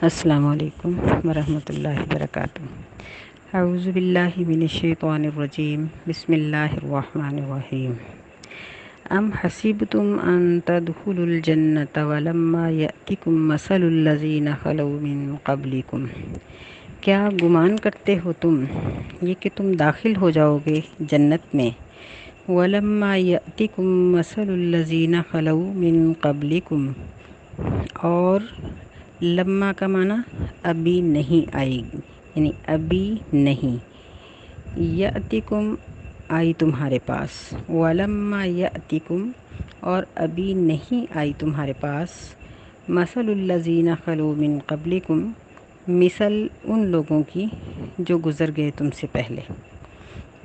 السلام علیکم ورحمۃ اللہ وبرکاتہ۔ اعوذ باللہ من الشیطان الرجیم، بسم اللہ الرحمن الرحیم۔ ام حسبتم ان تدخلوا الجنۃ ولما یأتکم مثل الذین خلوا من قبلکم، کیا گمان کرتے ہو تم یہ کہ تم داخل ہو جاؤ گے جنت میں، ولما یأتکم مثل الذین خلوا من قبلکم، اور لما کا معنی ابھی نہیں آئے گی، یعنی ابھی نہیں، یأتکم آئی تمہارے پاس، ولما یأتکم اور ابھی نہیں آئی تمہارے پاس، مثل الذین خلو من قبلکم مثل ان لوگوں کی جو گزر گئے تم سے پہلے،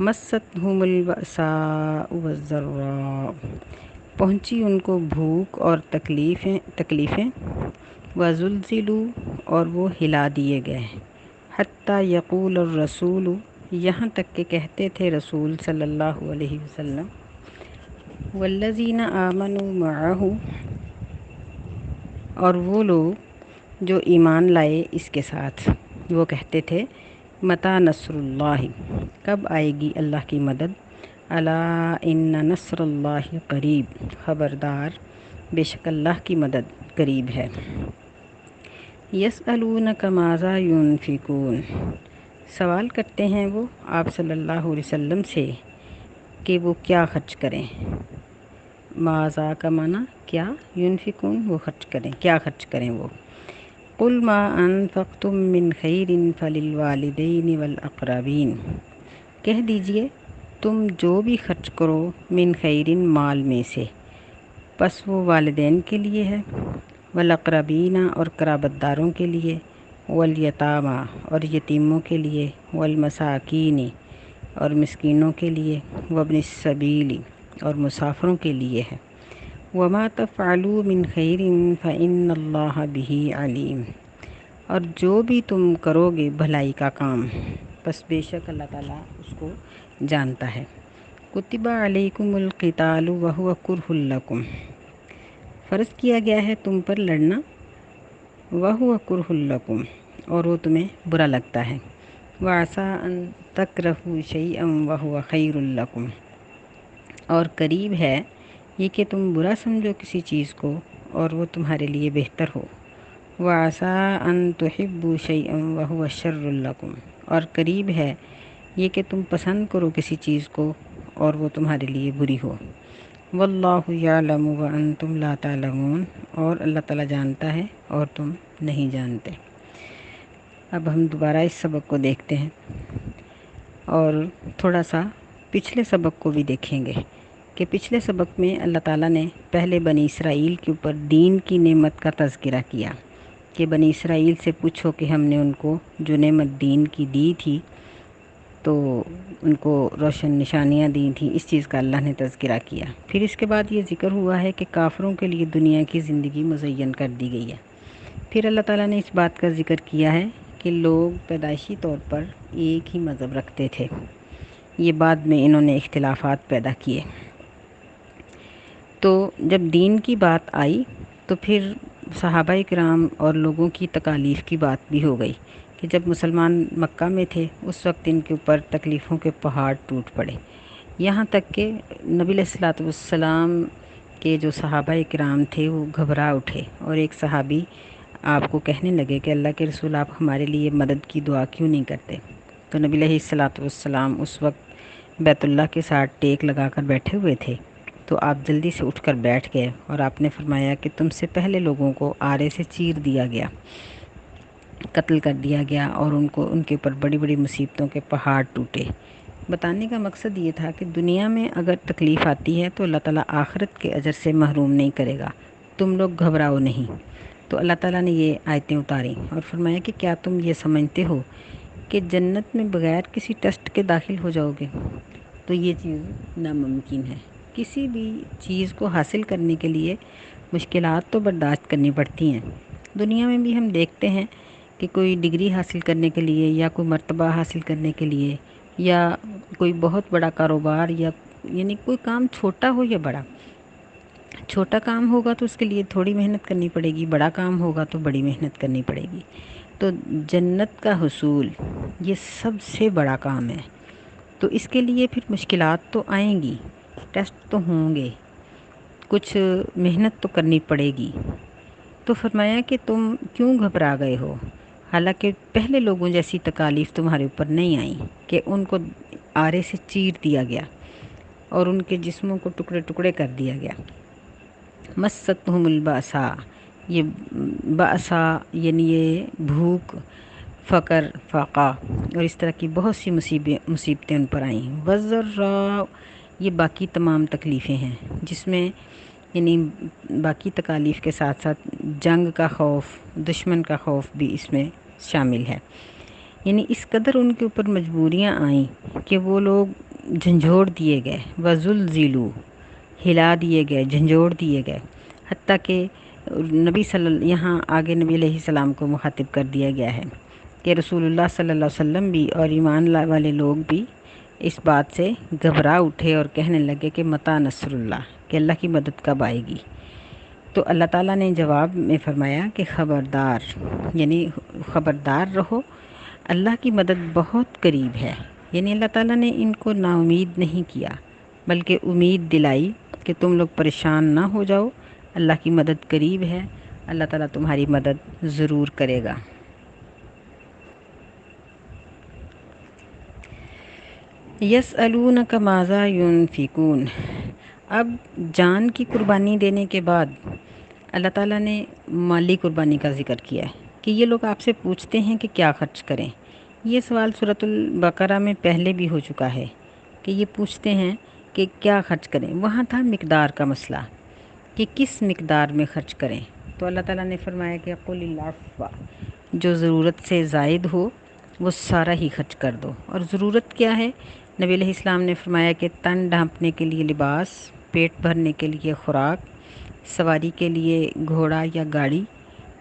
مستہم البأساء والضراء پہنچی ان کو بھوک اور تکلیفیں، وزلزلوا اور وہ ہلا دیے گئے، حتیٰ یقول الرسول یہاں تک کہ کہتے تھے رسول صلی اللہ علیہ وسلم، والذین آمنوا معہ اور وہ لوگ جو ایمان لائے اس کے ساتھ، وہ کہتے تھے متی نصر اللہ کب آئے گی اللہ کی مدد، الا ان نصر اللہ قریب خبردار بے شک اللہ کی مدد قریب ہے، یسألونک ماذا ینفقون سوال کرتے ہیں وہ آپ صلی اللہ علیہ وسلم سے کہ وہ کیا خرچ کریں، ماذا کا معنی کیا، ینفقون وہ خرچ کریں، کیا خرچ کریں وہ، قل ما انفقتم من خیر فللوالدین والاقربین کہہ دیجئے تم جو بھی خرچ کرو من خیرن مال میں سے، پس وہ والدین کے لیے ہے، والاقربین اور قرابت داروں کے لیے، والیتامی اور یتیموں کے لیے، والمساکین اور مسکینوں کے لیے، وابن السبیل اور مسافروں کے لیے ہے، وما تفعلوا من خیر فإن اللہ بہ علیم اور جو بھی تم کرو گے بھلائی کا کام بس بے شک اللہ تعالیٰ اس کو جانتا ہے، کتب علیکم القتال وہو کرہ لکم فرض کیا گیا ہے تم پر لڑنا، وہو کرہ لکم اور وہ تمہیں برا لگتا ہے، وعسیٰ ان تکرہوا شیئا وہو خیر لکم اور قریب ہے یہ کہ تم برا سمجھو کسی چیز کو اور وہ تمہارے لیے بہتر ہو، وعسیٰ ان تحبوا شیئا وہو شر لکم اور قریب ہے یہ کہ تم پسند کرو کسی چیز کو اور وہ تمہارے لیے بری ہو، واللہ یعلم وانتم لا تعلمون اور اللہ تعالیٰ جانتا ہے اور تم نہیں جانتے۔ اب ہم دوبارہ اس سبق کو دیکھتے ہیں اور تھوڑا سا پچھلے سبق کو بھی دیکھیں گے کہ پچھلے سبق میں اللہ تعالیٰ نے پہلے بنی اسرائیل کے اوپر دین کی نعمت کا تذکرہ کیا کہ بنی اسرائیل سے پوچھو کہ ہم نے ان کو جو نعمت دین کی دی تھی تو ان کو روشن نشانیاں دی تھیں، اس چیز کا اللہ نے تذکرہ کیا، پھر اس کے بعد یہ ذکر ہوا ہے کہ کافروں کے لیے دنیا کی زندگی مزین کر دی گئی ہے، پھر اللہ تعالیٰ نے اس بات کا ذکر کیا ہے کہ لوگ پیدائشی طور پر ایک ہی مذہب رکھتے تھے، یہ بعد میں انہوں نے اختلافات پیدا کیے، تو جب دین کی بات آئی تو پھر صحابہ کرام اور لوگوں کی تکالیف کی بات بھی ہو گئی کہ جب مسلمان مکہ میں تھے اس وقت ان کے اوپر تکلیفوں کے پہاڑ ٹوٹ پڑے، یہاں تک کہ نبی علیہ الصلوۃ والسلام کے جو صحابہ کرام تھے وہ گھبرا اٹھے اور ایک صحابی آپ کو کہنے لگے کہ اللہ کے رسول آپ ہمارے لیے مدد کی دعا کیوں نہیں کرتے، تو نبی علیہ الصلوۃ والسلام اس وقت بیت اللہ کے ساتھ ٹیک لگا کر بیٹھے ہوئے تھے، تو آپ جلدی سے اٹھ کر بیٹھ گئے اور آپ نے فرمایا کہ تم سے پہلے لوگوں کو آرے سے چیر دیا گیا، قتل کر دیا گیا اور ان کے اوپر بڑی بڑی مصیبتوں کے پہاڑ ٹوٹے۔ بتانے کا مقصد یہ تھا کہ دنیا میں اگر تکلیف آتی ہے تو اللہ تعالیٰ آخرت کے اجر سے محروم نہیں کرے گا، تم لوگ گھبراؤ نہیں، تو اللہ تعالیٰ نے یہ آیتیں اتاری اور فرمایا کہ کیا تم یہ سمجھتے ہو کہ جنت میں بغیر کسی ٹیسٹ کے داخل ہو جاؤ گے، تو یہ چیز ناممکن ہے، کسی بھی چیز کو حاصل کرنے کے لیے مشکلات تو برداشت کرنی پڑتی ہیں، دنیا میں بھی ہم دیکھتے ہیں کہ کوئی ڈگری حاصل کرنے کے لیے یا کوئی مرتبہ حاصل کرنے کے لیے یا کوئی بہت بڑا کاروبار یا یعنی کوئی کام چھوٹا ہو یا بڑا، چھوٹا کام ہوگا تو اس کے لیے تھوڑی محنت کرنی پڑے گی، بڑا کام ہوگا تو بڑی محنت کرنی پڑے گی۔ تو جنت کا حصول یہ سب سے بڑا کام ہے، تو اس کے لیے پھر مشکلات تو آئیں گی، ٹیسٹ تو ہوں گے، کچھ محنت تو کرنی پڑے گی۔ تو فرمایا کہ تم کیوں گھبرا گئے ہو، حالانکہ پہلے لوگوں جیسی تکالیف تمہارے اوپر نہیں آئیں کہ ان کو آرے سے چیر دیا گیا اور ان کے جسموں کو ٹکڑے ٹکڑے کر دیا گیا۔ مستہم الباسا، یہ باسا یعنی یہ بھوک، فقر، فاقہ اور اس طرح کی بہت سی مصیبتیں ان پر آئیں۔ وضراء، یہ باقی تمام تکلیفیں ہیں جس میں یعنی باقی تکالیف کے ساتھ ساتھ جنگ کا خوف، دشمن کا خوف بھی اس میں شامل ہے۔ یعنی اس قدر ان کے اوپر مجبوریاں آئیں کہ وہ لوگ جھنجھوڑ دیے گئے، وزلزلوا، ہلا دیے گئے، جھنجھوڑ دیے گئے، حتیٰ کہ یہاں آگے نبی علیہ السلام کو مخاطب کر دیا گیا ہے کہ رسول اللہ صلی اللہ علیہ وسلم بھی اور ایمان والے لوگ بھی اس بات سے گھبرا اٹھے اور کہنے لگے کہ متی نصر اللہ، کہ اللہ کی مدد کب آئے گی۔ تو اللہ تعالیٰ نے جواب میں فرمایا کہ خبردار، یعنی خبردار رہو، اللہ کی مدد بہت قریب ہے۔ یعنی اللہ تعالیٰ نے ان کو نا امید نہیں کیا بلکہ امید دلائی کہ تم لوگ پریشان نہ ہو جاؤ، اللہ کی مدد قریب ہے، اللہ تعالیٰ تمہاری مدد ضرور کرے گا۔ یسألونک ماذا ینفقون، اب جان کی قربانی دینے کے بعد اللہ تعالیٰ نے مالی قربانی کا ذکر کیا ہے کہ یہ لوگ آپ سے پوچھتے ہیں کہ کیا خرچ کریں۔ یہ سوال سورۃ البقرہ میں پہلے بھی ہو چکا ہے کہ یہ پوچھتے ہیں کہ کیا خرچ کریں، وہاں تھا مقدار کا مسئلہ کہ کس مقدار میں خرچ کریں۔ تو اللہ تعالیٰ نے فرمایا کہ قل العفو، جو ضرورت سے زائد ہو وہ سارا ہی خرچ کر دو۔ اور ضرورت کیا ہے؟ نبی علیہ السلام نے فرمایا کہ تن ڈھانپنے کے لیے لباس، پیٹ بھرنے کے لیے خوراک، سواری کے لیے گھوڑا یا گاڑی،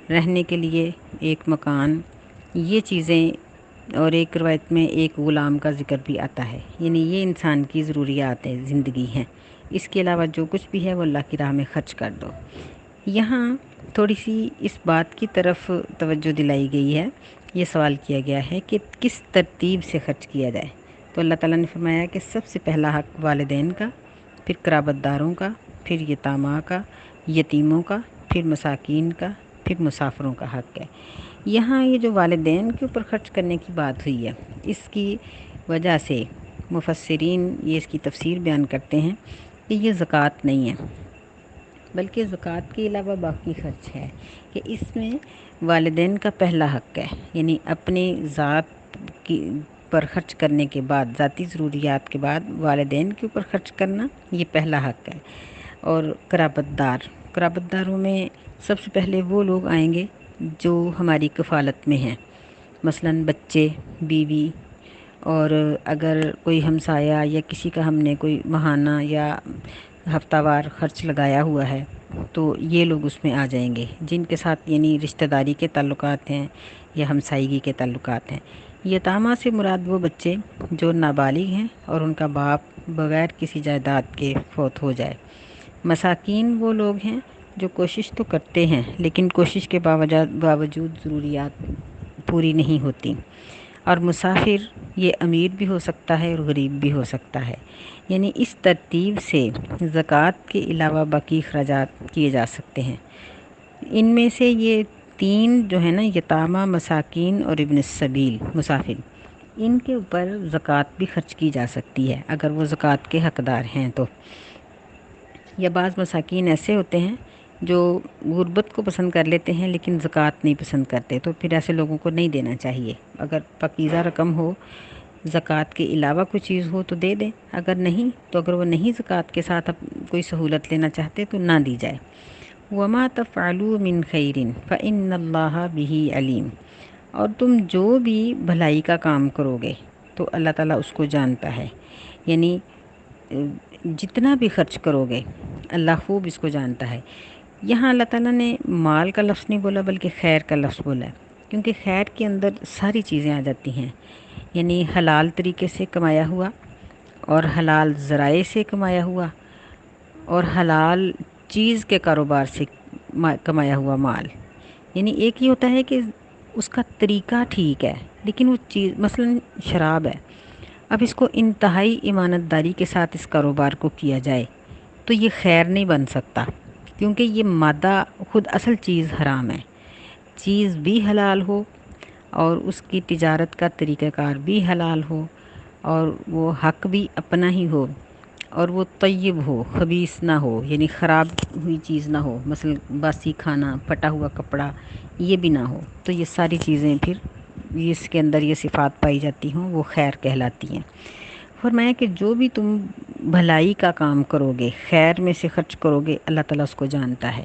رہنے کے لیے ایک مکان، یہ چیزیں، اور ایک روایت میں ایک غلام کا ذکر بھی آتا ہے۔ یعنی یہ انسان کی ضروریات ہے، زندگی ہیں، اس کے علاوہ جو کچھ بھی ہے وہ اللہ کی راہ میں خرچ کر دو۔ یہاں تھوڑی سی اس بات کی طرف توجہ دلائی گئی ہے، یہ سوال کیا گیا ہے کہ کس ترتیب سے خرچ کیا جائے۔ تو اللہ تعالیٰ نے فرمایا کہ سب سے پہلا حق والدین کا، پھر قرابت داروں کا، پھر یتامہ کا، یتیموں کا، پھر مساکین کا، پھر مسافروں کا حق ہے۔ یہاں یہ جو والدین کے اوپر خرچ کرنے کی بات ہوئی ہے، اس کی وجہ سے مفسرین یہ اس کی تفسیر بیان کرتے ہیں کہ یہ زکوٰۃ نہیں ہے بلکہ زکوٰۃ کے علاوہ باقی خرچ ہے، کہ اس میں والدین کا پہلا حق ہے، یعنی اپنی ذات کی پر خرچ کرنے کے بعد، ذاتی ضروریات کے بعد والدین کے اوپر خرچ کرنا یہ پہلا حق ہے۔ اور قرابت داروں میں سب سے پہلے وہ لوگ آئیں گے جو ہماری کفالت میں ہیں، مثلاً بچے، بیوی، اور اگر کوئی ہمسایہ یا کسی کا ہم نے کوئی ماہانہ یا ہفتہ وار خرچ لگایا ہوا ہے تو یہ لوگ اس میں آ جائیں گے، جن کے ساتھ یعنی رشتہ داری کے تعلقات ہیں یا ہمسائیگی کے تعلقات ہیں۔ یتامہ سے مراد وہ بچے جو نابالغ ہیں اور ان کا باپ بغیر کسی جائیداد کے فوت ہو جائے۔ مساکین وہ لوگ ہیں جو کوشش تو کرتے ہیں لیکن کوشش کے باوجود ضروریات پوری نہیں ہوتی۔ اور مسافر یہ امیر بھی ہو سکتا ہے اور غریب بھی ہو سکتا ہے۔ یعنی اس ترتیب سے زکوٰۃ کے علاوہ باقی اخراجات کیے جا سکتے ہیں۔ ان میں سے یہ تین جو ہے نا، یتامہ، مساکین اور ابن السبیل، مسافر، ان کے اوپر زکوٰۃ بھی خرچ کی جا سکتی ہے اگر وہ زکوٰۃ کے حقدار ہیں تو۔ یا بعض مساکین ایسے ہوتے ہیں جو غربت کو پسند کر لیتے ہیں لیکن زکوٰۃ نہیں پسند کرتے، تو پھر ایسے لوگوں کو نہیں دینا چاہیے۔ اگر پاکیزہ رقم ہو، زکوٰۃ کے علاوہ کوئی چیز ہو تو دے دیں، اگر نہیں تو اگر وہ نہیں زکوٰۃ کے ساتھ کوئی سہولت لینا چاہتے تو نہ دی جائے۔ وَمَا تَفْعَلُوا مِنْ خَيْرٍ فَإِنَّ اللَّهَ بِهِ عَلِيمٌ، اور تم جو بھی بھلائی کا کام کرو گے تو اللہ تعالیٰ اس کو جانتا ہے۔ یعنی جتنا بھی خرچ کرو گے اللہ خوب اس کو جانتا ہے۔ یہاں اللہ تعالیٰ نے مال کا لفظ نہیں بولا بلکہ خیر کا لفظ بولا ہے، کیونکہ خیر کے اندر ساری چیزیں آ جاتی ہیں، یعنی حلال طریقے سے کمایا ہوا اور حلال ذرائع سے کمایا ہوا اور حلال چیز کے کاروبار سے کمایا ہوا مال، یعنی ایک یہ ہوتا ہے کہ اس کا طریقہ ٹھیک ہے لیکن وہ چیز مثلاً شراب ہے، اب اس کو انتہائی امانت داری کے ساتھ اس کاروبار کو کیا جائے تو یہ خیر نہیں بن سکتا، کیونکہ یہ مادہ خود اصل چیز حرام ہے۔ چیز بھی حلال ہو اور اس کی تجارت کا طریقہ کار بھی حلال ہو اور وہ حق بھی اپنا ہی ہو اور وہ طیب ہو، خبیث نہ ہو، یعنی خراب ہوئی چیز نہ ہو، مثلا باسی کھانا، پھٹا ہوا کپڑا، یہ بھی نہ ہو، تو یہ ساری چیزیں پھر اس کے اندر یہ صفات پائی جاتی ہوں وہ خیر کہلاتی ہیں۔ فرمایا کہ جو بھی تم بھلائی کا کام کرو گے، خیر میں سے خرچ کرو گے، اللہ تعالیٰ اس کو جانتا ہے،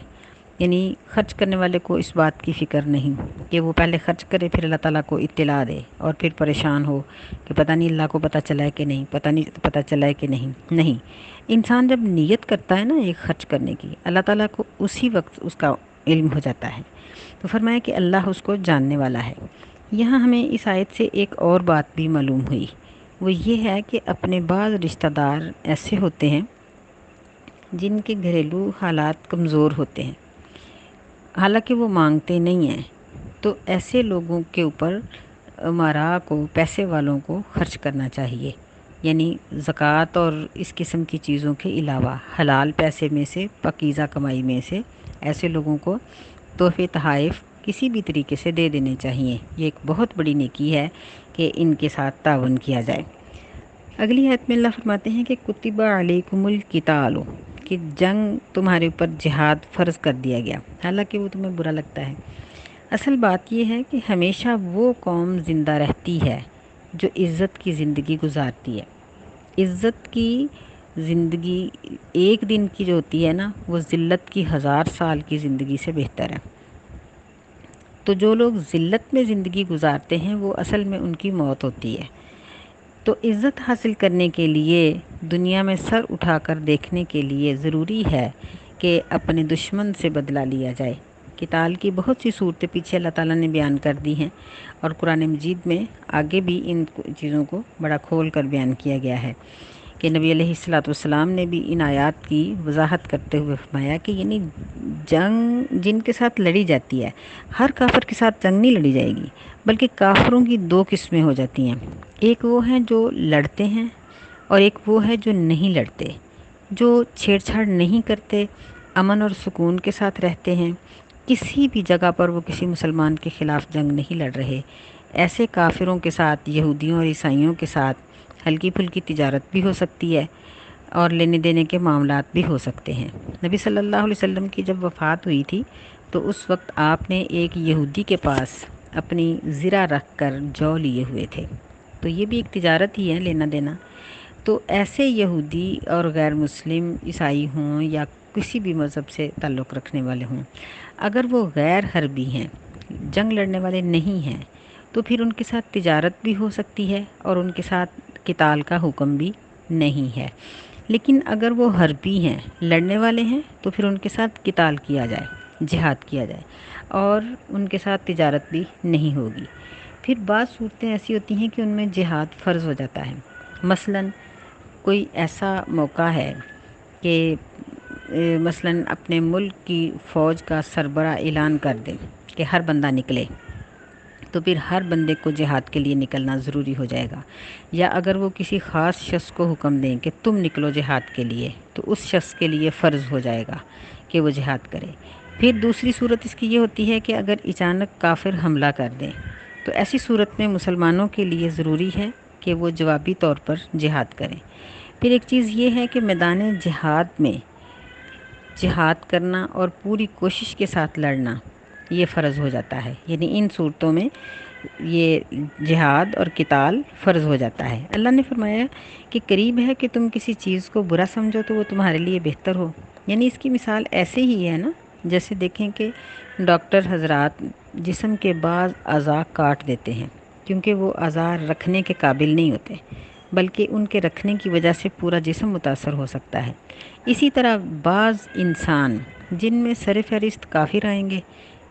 یعنی خرچ کرنے والے کو اس بات کی فکر نہیں کہ وہ پہلے خرچ کرے پھر اللہ تعالیٰ کو اطلاع دے اور پھر پریشان ہو کہ پتہ نہیں اللہ کو پتہ چلا ہے کہ نہیں، پتہ چلا ہے کہ نہیں۔ انسان جب نیت کرتا ہے نا ایک خرچ کرنے کی، اللہ تعالیٰ کو اسی وقت اس کا علم ہو جاتا ہے، تو فرمایا کہ اللہ اس کو جاننے والا ہے۔ یہاں ہمیں اس آیت سے ایک اور بات بھی معلوم ہوئی، وہ یہ ہے کہ اپنے بعض رشتہ دار ایسے ہوتے ہیں جن کے گھریلو حالات کمزور ہوتے ہیں، حالانکہ وہ مانگتے نہیں ہیں، تو ایسے لوگوں کے اوپر امراء کو، پیسے والوں کو خرچ کرنا چاہیے، یعنی زکوٰۃ اور اس قسم کی چیزوں کے علاوہ حلال پیسے میں سے، پاکیزہ کمائی میں سے ایسے لوگوں کو تحفے تحائف کسی بھی طریقے سے دے دینے چاہیے۔ یہ ایک بہت بڑی نیکی ہے کہ ان کے ساتھ تعاون کیا جائے۔ اگلی آیت میں اللہ فرماتے ہیں کہ کتب علیکم القتال، کہ جنگ تمہارے اوپر جہاد فرض کر دیا گیا، حالانکہ وہ تمہیں برا لگتا ہے۔ اصل بات یہ ہے کہ ہمیشہ وہ قوم زندہ رہتی ہے جو عزت کی زندگی گزارتی ہے۔ عزت کی زندگی ایک دن کی جو ہوتی ہے نا، وہ ذلت کی 1000 سال کی زندگی سے بہتر ہے۔ تو جو لوگ ذلت میں زندگی گزارتے ہیں وہ اصل میں ان کی موت ہوتی ہے۔ تو عزت حاصل کرنے کے لیے، دنیا میں سر اٹھا کر دیکھنے کے لیے ضروری ہے کہ اپنے دشمن سے بدلہ لیا جائے۔ قتال کی بہت سی صورتیں پیچھے اللہ تعالیٰ نے بیان کر دی ہیں اور قرآن مجید میں آگے بھی ان چیزوں کو بڑا کھول کر بیان کیا گیا ہے کہ نبی علیہ الصلوۃ والسلام نے بھی ان آیات کی وضاحت کرتے ہوئے فرمایا کہ یعنی جنگ جن کے ساتھ لڑی جاتی ہے، ہر کافر کے ساتھ جنگ نہیں لڑی جائے گی، بلکہ کافروں کی 2 قسمیں ہو جاتی ہیں، ایک وہ ہیں جو لڑتے ہیں اور ایک وہ ہے جو نہیں لڑتے، جو چھیڑ چھاڑ نہیں کرتے، امن اور سکون کے ساتھ رہتے ہیں، کسی بھی جگہ پر وہ کسی مسلمان کے خلاف جنگ نہیں لڑ رہے۔ ایسے کافروں کے ساتھ، یہودیوں اور عیسائیوں کے ساتھ ہلکی پھلکی تجارت بھی ہو سکتی ہے اور لینے دینے کے معاملات بھی ہو سکتے ہیں۔ نبی صلی اللہ علیہ وسلم کی جب وفات ہوئی تھی تو اس وقت آپ نے ایک یہودی کے پاس اپنی زرہ رکھ کر جو لیے ہوئے تھے، تو یہ بھی ایک تجارت ہی ہے، لینا دینا۔ تو ایسے یہودی اور غیر مسلم، عیسائی ہوں یا کسی بھی مذہب سے تعلق رکھنے والے ہوں، اگر وہ غیر حربی ہیں، جنگ لڑنے والے نہیں ہیں، تو پھر ان کے ساتھ تجارت بھی ہو سکتی ہے اور ان کے ساتھ قتال کا حکم بھی نہیں ہے۔ لیکن اگر وہ حربی ہیں، لڑنے والے ہیں، تو پھر ان کے ساتھ قتال کیا جائے، جہاد کیا جائے اور ان کے ساتھ تجارت بھی نہیں ہوگی۔ پھر بعض صورتیں ایسی ہوتی ہیں کہ ان میں جہاد فرض ہو جاتا ہے، مثلاً کوئی ایسا موقع ہے کہ مثلاً اپنے ملک کی فوج کا سربراہ اعلان کر دے کہ ہر بندہ نکلے، تو پھر ہر بندے کو جہاد کے لیے نکلنا ضروری ہو جائے گا۔ یا اگر وہ کسی خاص شخص کو حکم دیں کہ تم نکلو جہاد کے لیے، تو اس شخص کے لیے فرض ہو جائے گا کہ وہ جہاد کرے۔ پھر دوسری صورت اس کی یہ ہوتی ہے کہ اگر اچانک کافر حملہ کر دیں، تو ایسی صورت میں مسلمانوں کے لیے ضروری ہے کہ وہ جوابی طور پر جہاد کریں۔ پھر ایک چیز یہ ہے کہ میدان جہاد میں جہاد کرنا اور پوری کوشش کے ساتھ لڑنا یہ فرض ہو جاتا ہے، یعنی ان صورتوں میں یہ جہاد اور قتال فرض ہو جاتا ہے۔ اللہ نے فرمایا کہ قریب ہے کہ تم کسی چیز کو برا سمجھو تو وہ تمہارے لیے بہتر ہو، یعنی اس کی مثال ایسے ہی ہے نا، جیسے دیکھیں کہ ڈاکٹر حضرات جسم کے بعض اعضاء کاٹ دیتے ہیں کیونکہ وہ اعضاء رکھنے کے قابل نہیں ہوتے، بلکہ ان کے رکھنے کی وجہ سے پورا جسم متاثر ہو سکتا ہے۔ اسی طرح بعض انسان جن میں سر فہرست کافر آئیں گے،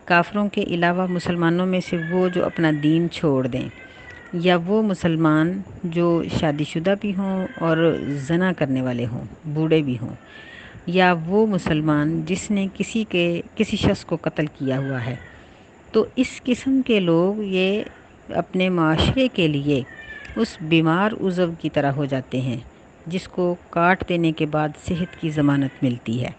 کافروں کے علاوہ مسلمانوں میں سے وہ جو اپنا دین چھوڑ دیں، یا وہ مسلمان جو شادی شدہ بھی ہوں اور زنا کرنے والے ہوں، بوڑھے بھی ہوں، یا وہ مسلمان جس نے کسی شخص کو قتل کیا ہوا ہے، تو اس قسم کے لوگ یہ اپنے معاشرے کے لیے اس بیمار عضو کی طرح ہو جاتے ہیں جس کو کاٹ دینے کے بعد صحت کی ضمانت ملتی ہے۔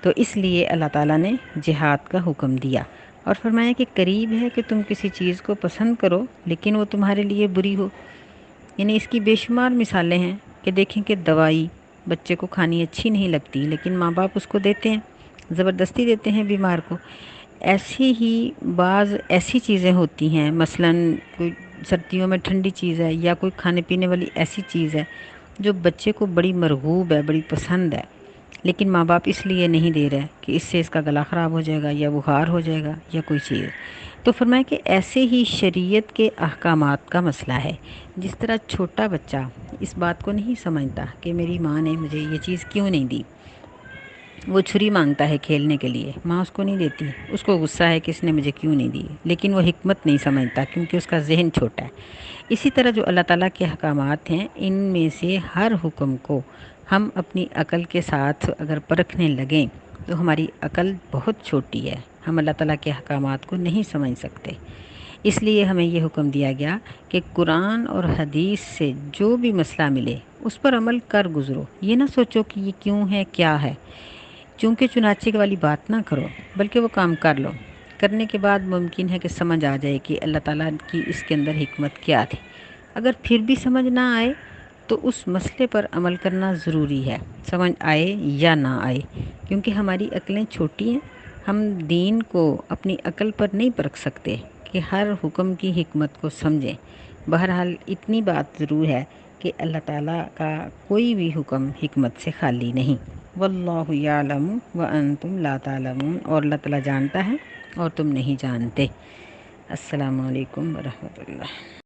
تو اس لیے اللہ تعالیٰ نے جہاد کا حکم دیا اور فرمایا کہ قریب ہے کہ تم کسی چیز کو پسند کرو لیکن وہ تمہارے لیے بری ہو۔ یعنی اس کی بے شمار مثالیں ہیں کہ دیکھیں کہ دوائی بچے کو کھانی اچھی نہیں لگتی لیکن ماں باپ اس کو دیتے ہیں، زبردستی دیتے ہیں بیمار کو۔ ایسی ہی بعض ایسی چیزیں ہوتی ہیں، مثلاً کوئی سردیوں میں ٹھنڈی چیز ہے یا کوئی کھانے پینے والی ایسی چیز ہے جو بچے کو بڑی مرغوب ہے، بڑی پسند ہے، لیکن ماں باپ اس لیے نہیں دے رہے کہ اس سے اس کا گلا خراب ہو جائے گا یا بخار ہو جائے گا یا کوئی چیز۔ تو فرمایا کہ ایسے ہی شریعت کے احکامات کا مسئلہ ہے۔ جس طرح چھوٹا بچہ اس بات کو نہیں سمجھتا کہ میری ماں نے مجھے یہ چیز کیوں نہیں دی، وہ چھری مانگتا ہے کھیلنے کے لیے، ماں اس کو نہیں دیتی، اس کو غصہ ہے کہ اس نے مجھے کیوں نہیں دی، لیکن وہ حکمت نہیں سمجھتا کیونکہ اس کا ذہن چھوٹا ہے۔ اسی طرح جو اللہ تعالیٰ کے احکامات ہیں، ان میں سے ہر حکم کو ہم اپنی عقل کے ساتھ اگر پرکھنے لگیں تو ہماری عقل بہت چھوٹی ہے، ہم اللہ تعالیٰ کے احکامات کو نہیں سمجھ سکتے۔ اس لیے ہمیں یہ حکم دیا گیا کہ قرآن اور حدیث سے جو بھی مسئلہ ملے اس پر عمل کر گزرو، یہ نہ سوچو کہ یہ کیوں ہے، کیا ہے، چونکہ چنانچہ والی بات نہ کرو، بلکہ وہ کام کر لو۔ کرنے کے بعد ممکن ہے کہ سمجھ آ جائے کہ اللہ تعالیٰ کی اس کے اندر حکمت کیا تھی۔ اگر پھر بھی سمجھ نہ آئے تو اس مسئلے پر عمل کرنا ضروری ہے، سمجھ آئے یا نہ آئے، کیونکہ ہماری عقلیں چھوٹی ہیں، ہم دین کو اپنی عقل پر نہیں پرکھ سکتے کہ ہر حکم کی حکمت کو سمجھیں۔ بہرحال اتنی بات ضرور ہے کہ اللہ تعالیٰ کا کوئی بھی حکم حکمت سے خالی نہیں۔ واللہ یعلم وانتم لا تعلمون، اور اللہ تعالیٰ جانتا ہے اور تم نہیں جانتے۔ السلام علیکم ورحمۃ اللہ۔